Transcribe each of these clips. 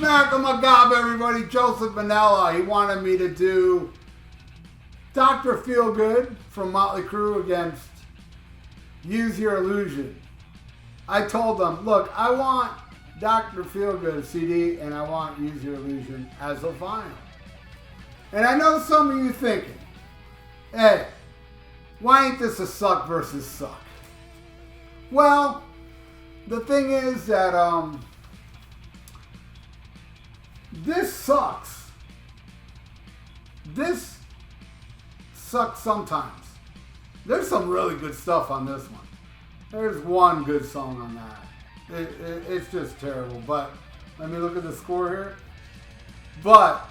America Magab, everybody. Joseph Manella. He wanted me to do Dr.Feelgood from Motley Crue against Use Your Illusion. I told them, look, I want Dr.Feelgood CD and I want Use Your Illusion as a vinyl. And I know some of you thinking, hey, why ain't this a suck versus suck? Well, the thing is that this sucks. This sucks sometimes. There's some really good stuff on this one. There's one good song on that. It's just terrible. But let me look at the score here. But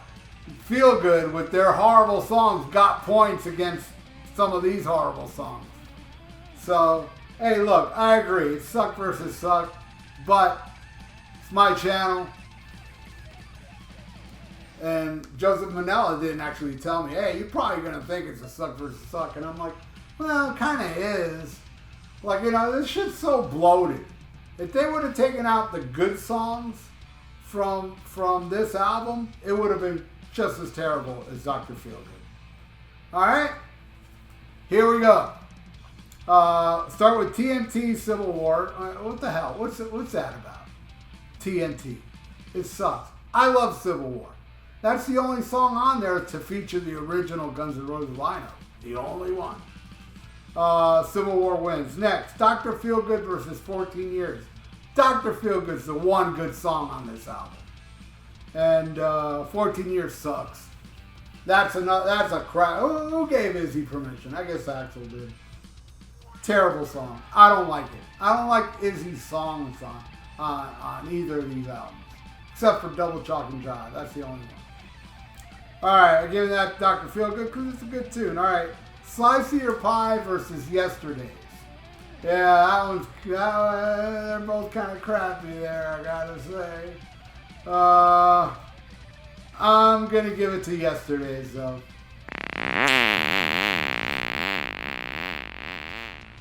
Feel Good with their horrible songs got points against some of these horrible songs. So, hey, look, I agree. It's suck versus suck. But it's my channel. And Joseph Manella didn't actually tell me, hey, you're probably going to think it's a suck versus suck. And I'm like, well, it kind of is. Like, you know, this shit's so bloated. If they would have taken out the good songs from this album, it would have been just as terrible as Dr. Feelgood. All right? Here we go. Start with TNT Civil War. What the hell? What's that about? TNT. It sucks. I love Civil War. That's the only song on there to feature the original Guns N' Roses lineup. The only one. Civil War wins. Next, Dr. Feelgood versus 14 Years. Dr. Feelgood's the one good song on this album. And 14 Years sucks. That's a crap. Who gave Izzy permission? I guess Axl did. Terrible song. I don't like it. I don't like Izzy's songs on either of these albums. Except for Double Chalk and Jive. That's the only one. Alright, I give that Dr. Feelgood because it's a good tune. Alright, Slice of Your Pie versus Yesterday's. Yeah, they're both kind of crappy there, I gotta say. I'm gonna give it to Yesterday's though.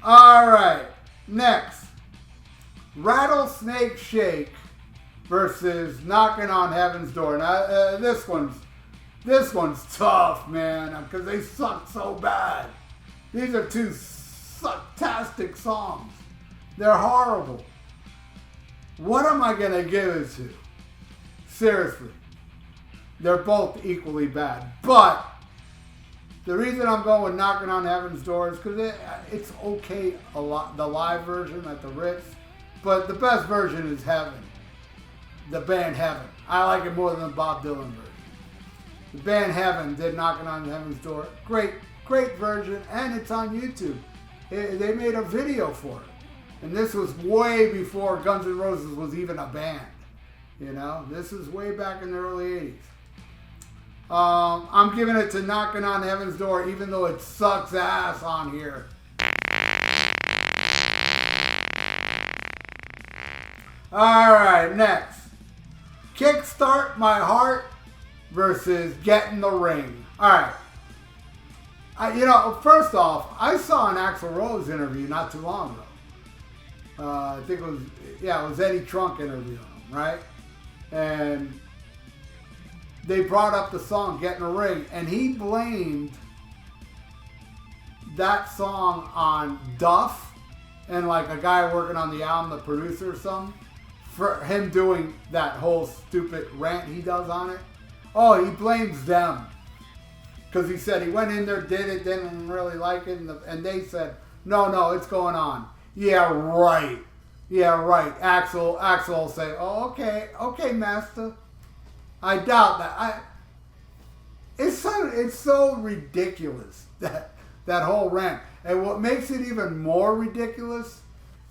Alright, next. Rattlesnake Shake versus Knocking on Heaven's Door. Now, this one's tough, man, because they suck so bad. These are two sucktastic songs. They're horrible. What am I going to give it to? Seriously. They're both equally bad. But the reason I'm going with Knocking on Heaven's Door is because it's okay, the live version at the Ritz. But the best version is Heaven. The band Heaven. I like it more than the Bob Dylan version. The band Heaven did Knocking on Heaven's Door. Great version, and it's on YouTube. They made a video for it. And this was way before Guns N' Roses was even a band. You know, this is way back in the early 80s. I'm giving it to Knocking on Heaven's Door, even though it sucks ass on here. Alright, next. Kickstart My Heart versus Get in the Ring. Alright. First off, I saw an Axl Rose interview not too long ago. I think it was Eddie Trunk interviewing him, right? And they brought up the song Get in the Ring, and he blamed that song on Duff and like a guy working on the album, the producer or something, for him doing that whole stupid rant he does on it. Oh, he blames them. Because he said he went in there, did it, didn't really like it, and they said, no, it's going on. Yeah, right. Axl will say, oh, okay, master. I doubt that. It's so ridiculous, that whole rant. And what makes it even more ridiculous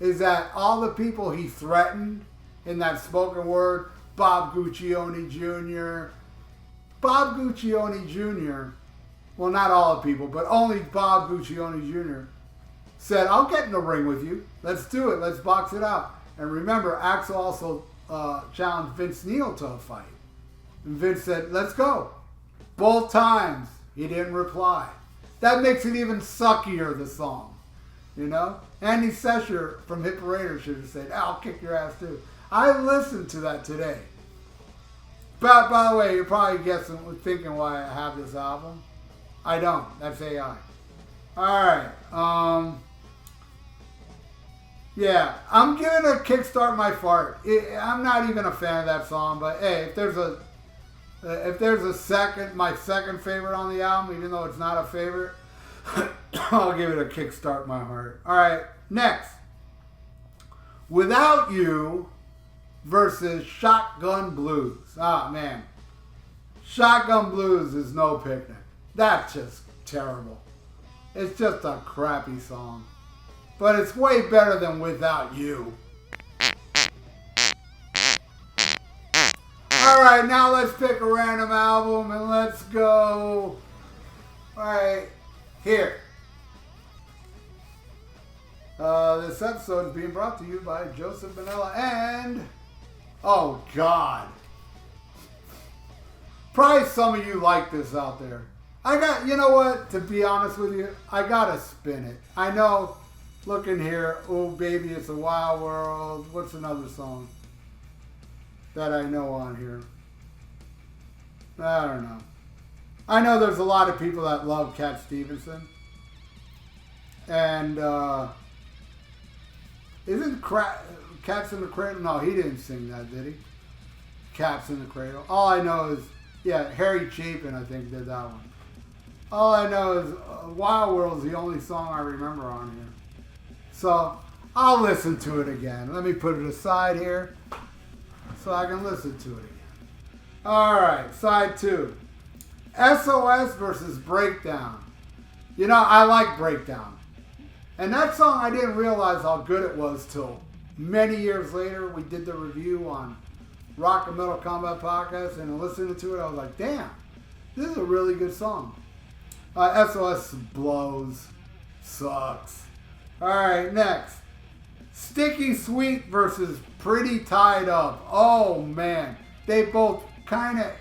is that all the people he threatened in that spoken word, Bob Guccione Jr., well, not all the people, but only Bob Guccione Jr. said, I'll get in the ring with you. Let's do it. Let's box it out. And remember, Axl also challenged Vince Neil to a fight. And Vince said, let's go. Both times, he didn't reply. That makes it even suckier, the song. You know? Andy Sesher from Hit Parader should have said, I'll kick your ass too. I listened to that today. But by the way, you're probably thinking why I have this album. I don't. That's AI. Alright. Yeah, I'm giving a Kickstart My Fart. I'm not even a fan of that song, but hey, if there's a my second favorite on the album, even though it's not a favorite, I'll give it a Kickstart My Heart. Alright, next. Without You versus Shotgun Blues. Ah, man. Shotgun Blues is no picnic. That's just terrible. It's just a crappy song. But it's way better than Without You. Alright, now let's pick a random album and let's go right here. This episode is being brought to you by Joseph Manella and... Oh, God. Probably some of you like this out there. You know what? To be honest with you, I gotta spin it. I know, look in here. Oh, Baby, It's a Wild World. What's another song that I know on here? I don't know. I know there's a lot of people that love Cat Stevenson. And, isn't Cats in the Cradle? No, he didn't sing that, did he? Cats in the Cradle. All I know is, yeah, Harry Chapin, I think, did that one. All I know is Wild World's the only song I remember on here. So, I'll listen to it again. Let me put it aside here so I can listen to it again. Alright, side 2. SOS versus Breakdown. You know, I like Breakdown. And that song, I didn't realize how good it was till many years later. We did the review on Rock and Metal Combat Podcast, and listening to it, I was like, damn, this is a really good song. SOS blows. Sucks. Alright, next. Sticky Sweet versus Pretty Tied Up. Oh, man. They both kind of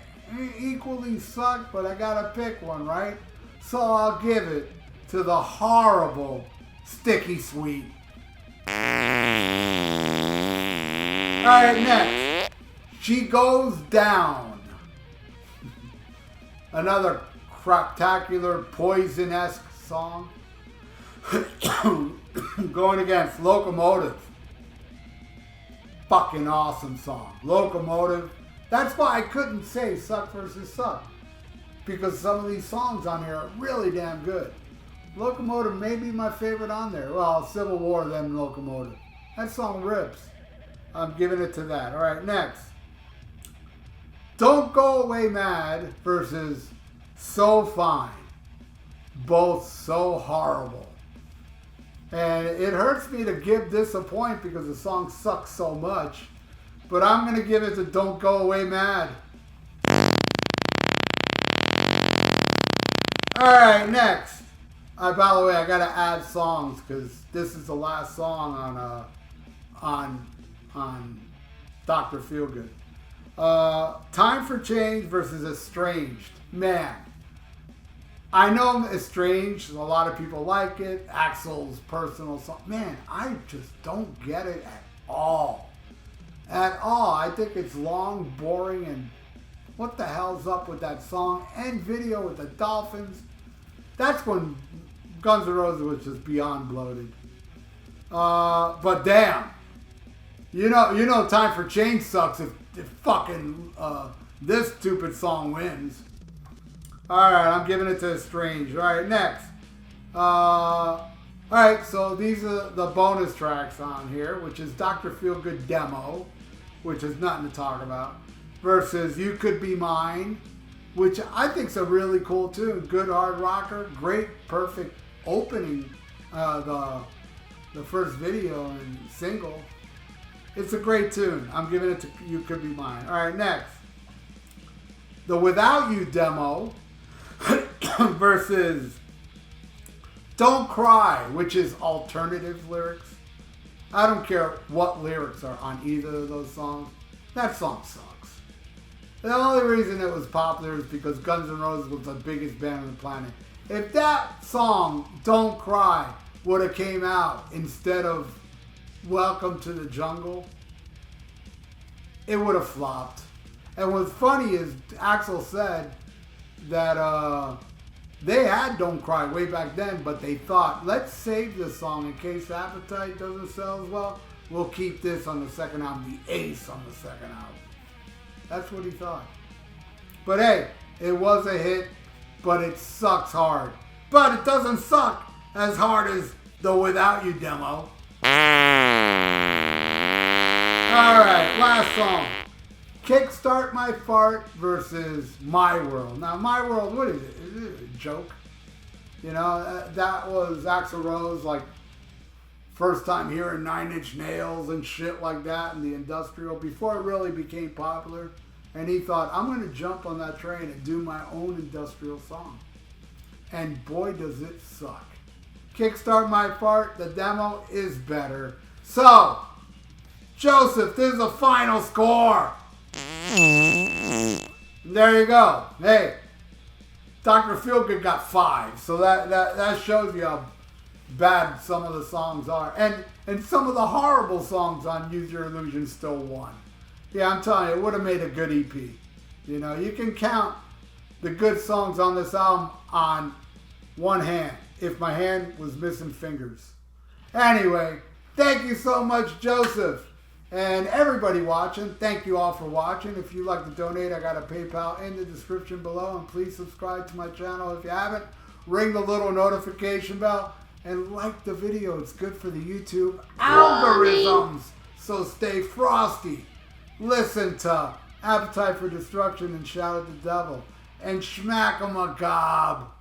equally suck, but I gotta pick one, right? So I'll give it to the horrible Sticky Sweet. Alright, next. She Goes Down. Another craptacular Poison-esque song. Going against Locomotive. Fucking awesome song. Locomotive. That's why I couldn't say suck versus suck. Because some of these songs on here are really damn good. Locomotive may be my favorite on there. Well, Civil War, then Locomotive. That song rips. I'm giving it to that. Alright, next. Don't Go Away Mad versus So Fine. Both so horrible. And it hurts me to give this a point because the song sucks so much. But I'm going to give it to Don't Go Away Mad. Alright, next. By the way, I got to add songs because this is the last song on Dr. Feelgood. Time for Change versus Estranged. Man. I know Estranged, a lot of people like it. Axl's personal song. Man, I just don't get it at all. At all. I think it's long, boring, and what the hell's up with that song and video with the Dolphins? That's when Guns N' Roses was just beyond bloated. But damn. You know Time for Change sucks if fucking this stupid song wins. Alright, I'm giving it to Estranged. Alright, next. Alright, so these are the bonus tracks on here, which is Dr. Feelgood Demo, which is nothing to talk about, versus You Could Be Mine, which I think is a really cool tune. Good hard rocker, great, perfect opening, the first video and single. It's a great tune. I'm giving it to You Could Be Mine. Alright, next. The Without You demo versus Don't Cry, which is alternative lyrics. I don't care what lyrics are on either of those songs. That song sucks. The only reason it was popular is because Guns N' Roses was the biggest band on the planet. If that song, Don't Cry, would have came out instead of Welcome to the Jungle, it would have flopped. And what's funny is Axl said that they had Don't Cry way back then, but they thought, let's save this song in case Appetite doesn't sell as well. We'll keep this on the second album, the ace on the second album. That's what he thought. But hey, it was a hit, but it sucks hard. But it doesn't suck as hard as the Without You demo. Alright, last song. Kickstart My Fart versus My World. Now, My World, what is it? Is it a joke? You know, that was Axl Rose, like, first time hearing Nine Inch Nails and shit like that in the industrial before it really became popular. And he thought, I'm going to jump on that train and do my own industrial song. And boy, does it suck. Kickstart My Fart, the demo is better. So, Joseph, this is a final score. There you go. Hey, Dr. Feelgood got 5. So that shows you how bad some of the songs are. And some of the horrible songs on Use Your Illusion still won. Yeah, I'm telling you, it would have made a good EP. You know, you can count the good songs on this album on one hand, if my hand was missing fingers. Anyway, thank you so much, Joseph. And everybody watching, thank you all for watching. If you'd like to donate, I got a PayPal in the description below. And please subscribe to my channel if you haven't. Ring the little notification bell. And like the video. It's good for the YouTube algorithms. So stay frosty. Listen to Appetite for Destruction and Shout at the Devil. And Schmack 'em a Gob.